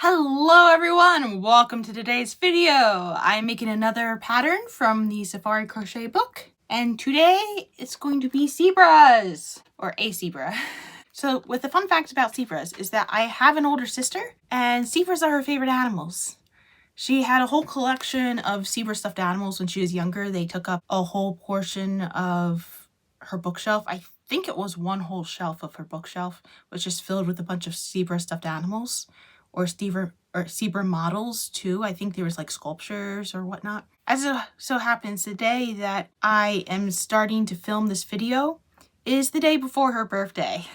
Hello everyone, welcome to today's video. I'm making another pattern from the Safari Crochet book, and today it's going to be zebras, or a zebra. So with the fun fact about zebras is that I have an older sister, and zebras are her favorite animals. She had a whole collection of zebra stuffed animals when she was younger. They took up a whole portion of her bookshelf. I think it was one whole shelf of her bookshelf was just filled with a bunch of zebra stuffed animals. Or zebra models too. I think there was like sculptures or whatnot. As it so happens, the day that I am starting to film this video is the day before her birthday.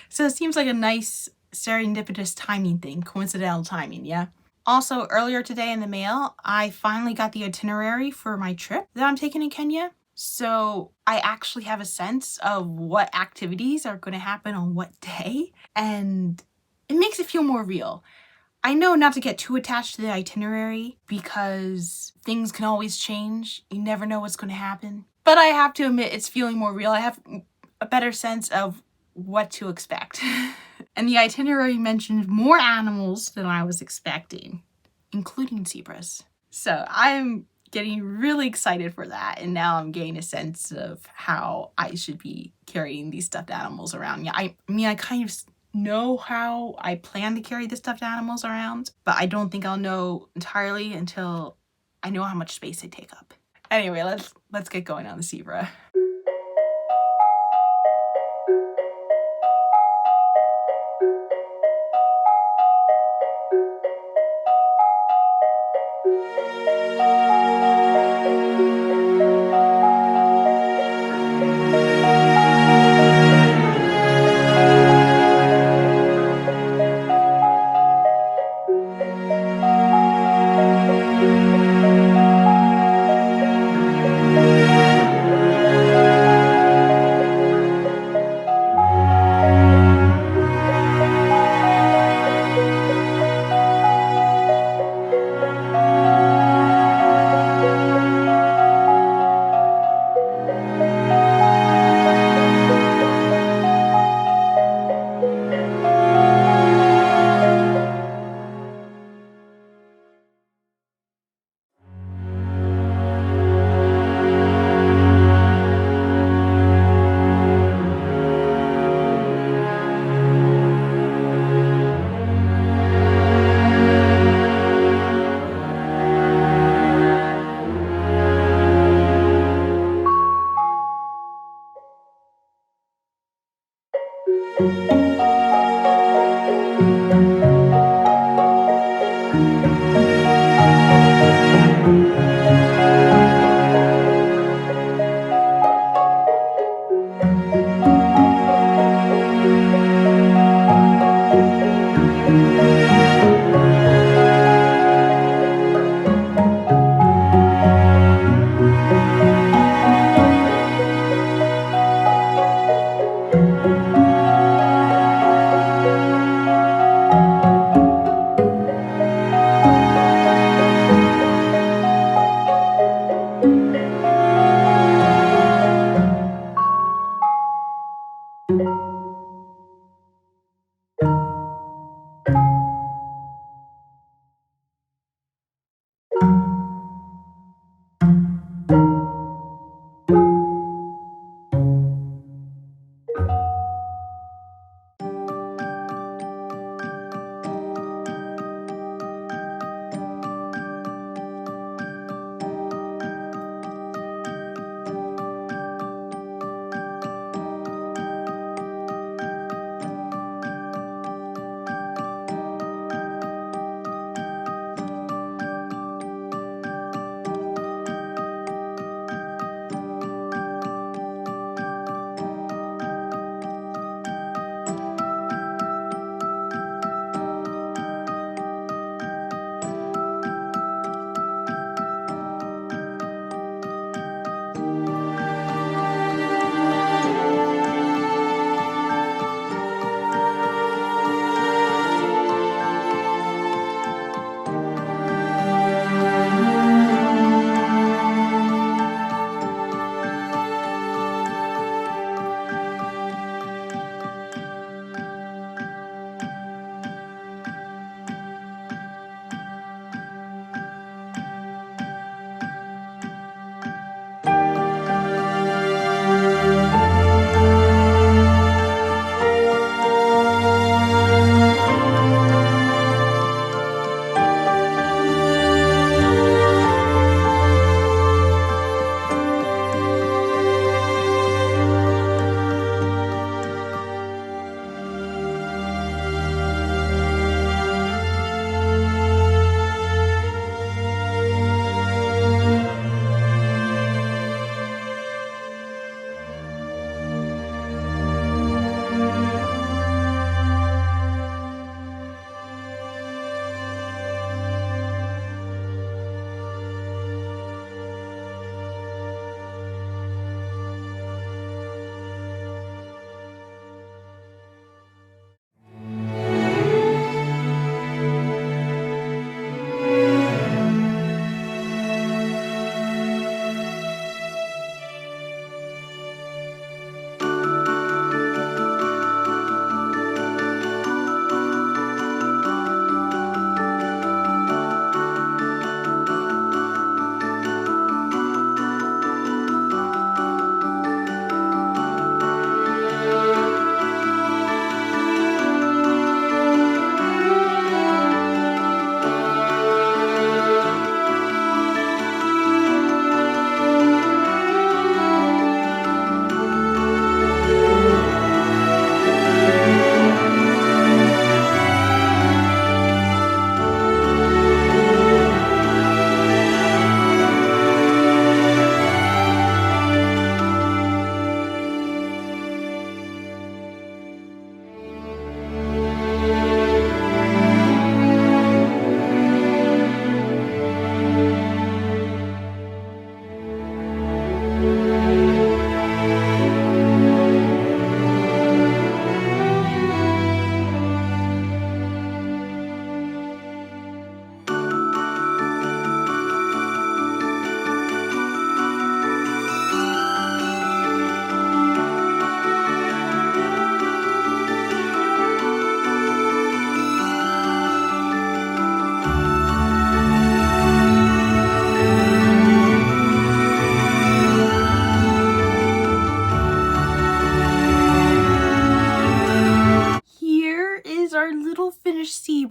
So it seems like a nice serendipitous timing thing, coincidental timing, yeah? Also, earlier today in the mail, I finally got the itinerary for my trip that I'm taking in Kenya. So I actually have a sense of what activities are going to happen on what day, and it makes it feel more real. I know not to get too attached to the itinerary because things can always change. You never know what's going to happen. But I have to admit it's feeling more real. I have a better sense of what to expect. And the itinerary mentioned more animals than I was expecting, including zebras. So I'm getting really excited for that. And now I'm getting a sense of how I should be carrying these stuffed animals around. Yeah, I mean, I kind of know how I plan to carry the stuffed animals around, but I don't think I'll know entirely until I know how much space they take up. Anyway, let's get going on the zebra.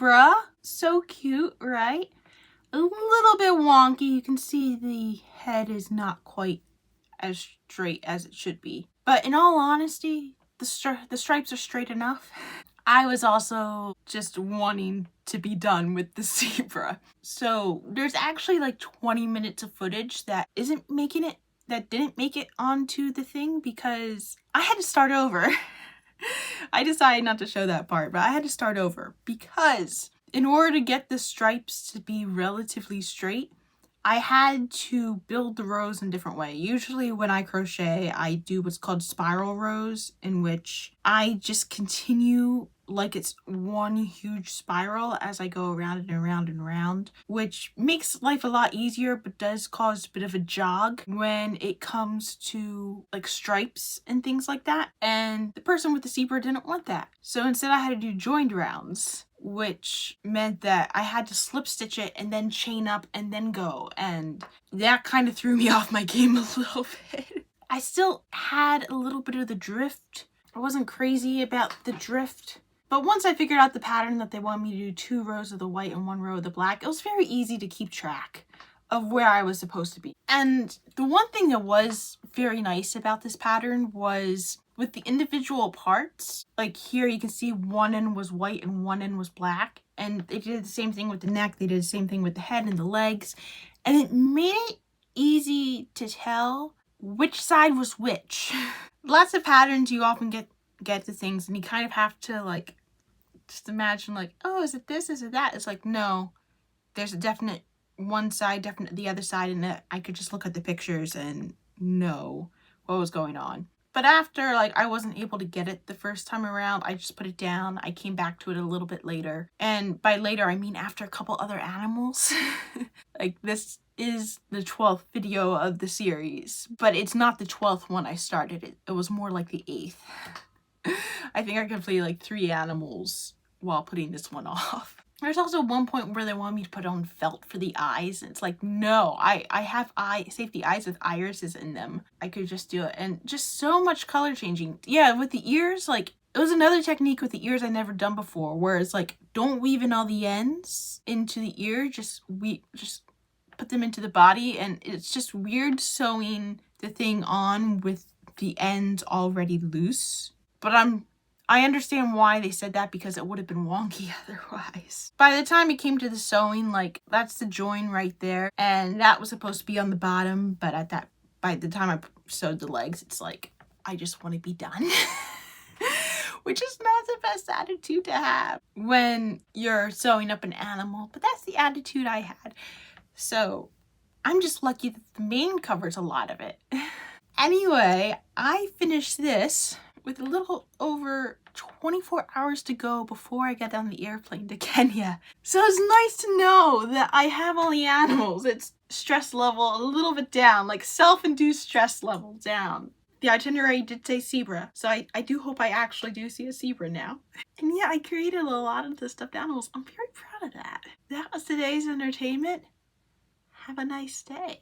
zebra. So cute, right? A little bit wonky. You can see the head is not quite as straight as it should be. But in all honesty, the stripes are straight enough. I was also just wanting to be done with the zebra. So there's actually like 20 minutes of footage that didn't make it onto the thing because I had to start over. I decided not to show that part, but I had to start over because in order to get the stripes to be relatively straight, I had to build the rows in a different way. Usually when I crochet, I do what's called spiral rows, in which I just continue like it's one huge spiral as I go around and around and around, which makes life a lot easier, but does cause a bit of a jog when it comes to like stripes and things like that. And the person with the zebra didn't want that. So instead I had to do joined rounds, which meant that I had to slip stitch it and then chain up and then go. And that kind of threw me off my game a little bit. I still had a little bit of the drift. I wasn't crazy about the drift. But once I figured out the pattern that they wanted me to do 2 rows of the white and 1 row of the black, it was very easy to keep track of where I was supposed to be. And the one thing that was very nice about this pattern was with the individual parts, like here you can see one end was white and one end was black. And they did the same thing with the neck. They did the same thing with the head and the legs. And it made it easy to tell which side was which. Lots of patterns you often get to things and you kind of have to like just imagine like, oh, is it this, is it that? It's like, no, there's a definite one side, definite the other side, and I could just look at the pictures and know what was going on. But after like I wasn't able to get it the first time around, I just put it down. I came back to it a little bit later, and by later I mean after a couple other animals. Like this is the 12th video of the series, but it's not the 12th one I started. It was more like the 8th. I think I completed like 3 animals while putting this one off. There's also one point where they want me to put on felt for the eyes. And it's like, no, I have safety eyes with irises in them. I could just do it. And just so much color changing. Yeah, with the ears, like it was another technique with the ears I never done before, where it's like, don't weave in all the ends into the ear, just put them into the body. And it's just weird sewing the thing on with the ends already loose. But I understand why they said that, because it would have been wonky otherwise. By the time it came to the sewing, like that's the join right there, and that was supposed to be on the bottom, but by the time I sewed the legs, it's like I just want to be done. Which is not the best attitude to have when you're sewing up an animal, but that's the attitude I had. So I'm just lucky that the main covers a lot of it. Anyway, I finished this with a little over 24 hours to go before I get on the airplane to Kenya. So it's nice to know that I have all the animals. It's stress level a little bit down, like self-induced stress level down. The itinerary did say zebra, so I do hope I actually do see a zebra now. And yeah, I created a lot of the stuffed animals. I'm very proud of that. That was today's entertainment. Have a nice day.